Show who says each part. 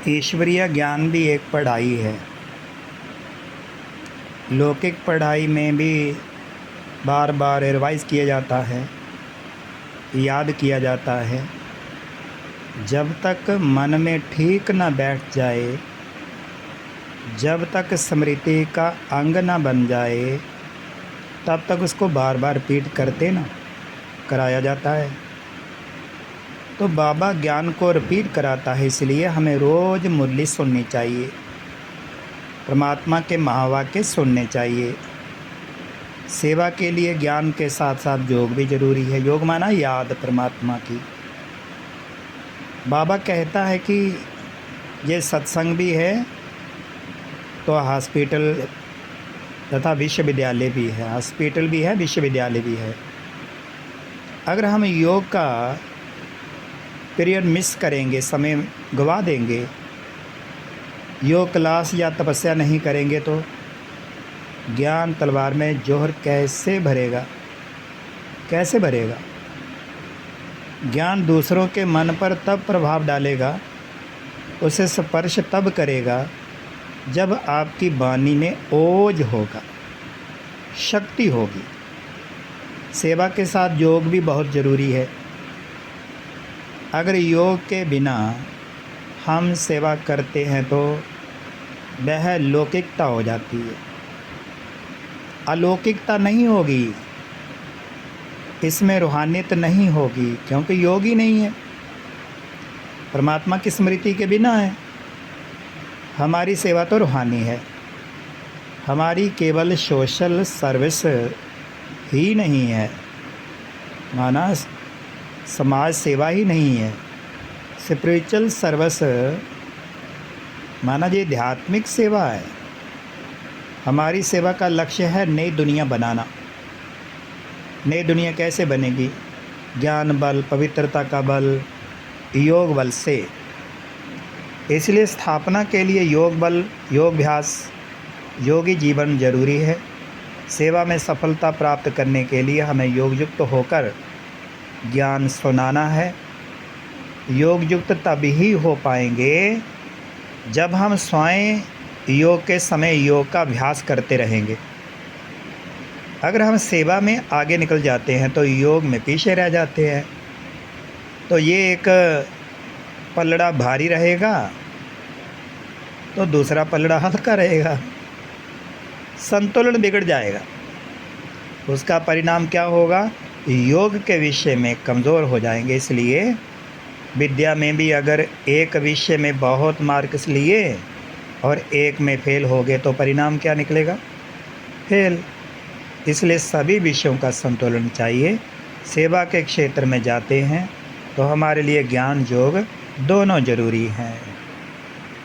Speaker 1: ईश्वरीय ज्ञान भी एक पढ़ाई है। लौकिक पढ़ाई में भी बार बार रिवाइज किया जाता है, याद किया जाता है। जब तक मन में ठीक न बैठ जाए, जब तक स्मृति का अंग न बन जाए, तब तक उसको बार बार रिपीट करते ना कराया जाता है। तो बाबा ज्ञान को रिपीट कराता है, इसलिए हमें रोज़ मुरली सुननी चाहिए, परमात्मा के महावाक्य सुनने चाहिए। सेवा के लिए ज्ञान के साथ साथ योग भी ज़रूरी है। योग माना याद परमात्मा की। बाबा कहता है कि ये सत्संग भी है तो हॉस्पिटल तथा विश्वविद्यालय भी है। हॉस्पिटल भी है, विश्वविद्यालय भी है। अगर हम योग का पीरियड मिस करेंगे, समय गवा देंगे, योग क्लास या तपस्या नहीं करेंगे तो ज्ञान तलवार में जोहर कैसे भरेगा, कैसे भरेगा। ज्ञान दूसरों के मन पर तब प्रभाव डालेगा, उसे स्पर्श तब करेगा जब आपकी वाणी में ओज होगा, शक्ति होगी। सेवा के साथ योग भी बहुत ज़रूरी है। अगर योग के बिना हम सेवा करते हैं तो वह लौकिकता हो जाती है, अलौकिकता नहीं होगी, इसमें रूहानियत नहीं होगी, क्योंकि योग ही नहीं है। परमात्मा की स्मृति के बिना है। हमारी सेवा तो रूहानी है, हमारी केवल सोशल सर्विस ही नहीं है, माना समाज सेवा ही नहीं है। स्पिरिचुअल सर्विस माना ये आध्यात्मिक सेवा है। हमारी सेवा का लक्ष्य है नई दुनिया बनाना। नई दुनिया कैसे बनेगी? ज्ञान बल, पवित्रता का बल, योग बल से। इसलिए स्थापना के लिए योग बल, योग अभ्यास, योगी जीवन जरूरी है। सेवा में सफलता प्राप्त करने के लिए हमें योग युक्त होकर ज्ञान सुनाना है। योग युक्त तभी हो पाएंगे जब हम स्वयं योग के समय योग का अभ्यास करते रहेंगे। अगर हम सेवा में आगे निकल जाते हैं तो योग में पीछे रह जाते हैं, तो ये एक पलड़ा भारी रहेगा तो दूसरा पलड़ा हल्का रहेगा, संतुलन बिगड़ जाएगा। उसका परिणाम क्या होगा? योग के विषय में कमज़ोर हो जाएंगे। इसलिए विद्या में भी अगर एक विषय में बहुत मार्क्स लिए और एक में फेल हो गए तो परिणाम क्या निकलेगा? फेल। इसलिए सभी विषयों का संतुलन चाहिए। सेवा के क्षेत्र में जाते हैं तो हमारे लिए ज्ञान योग दोनों जरूरी हैं।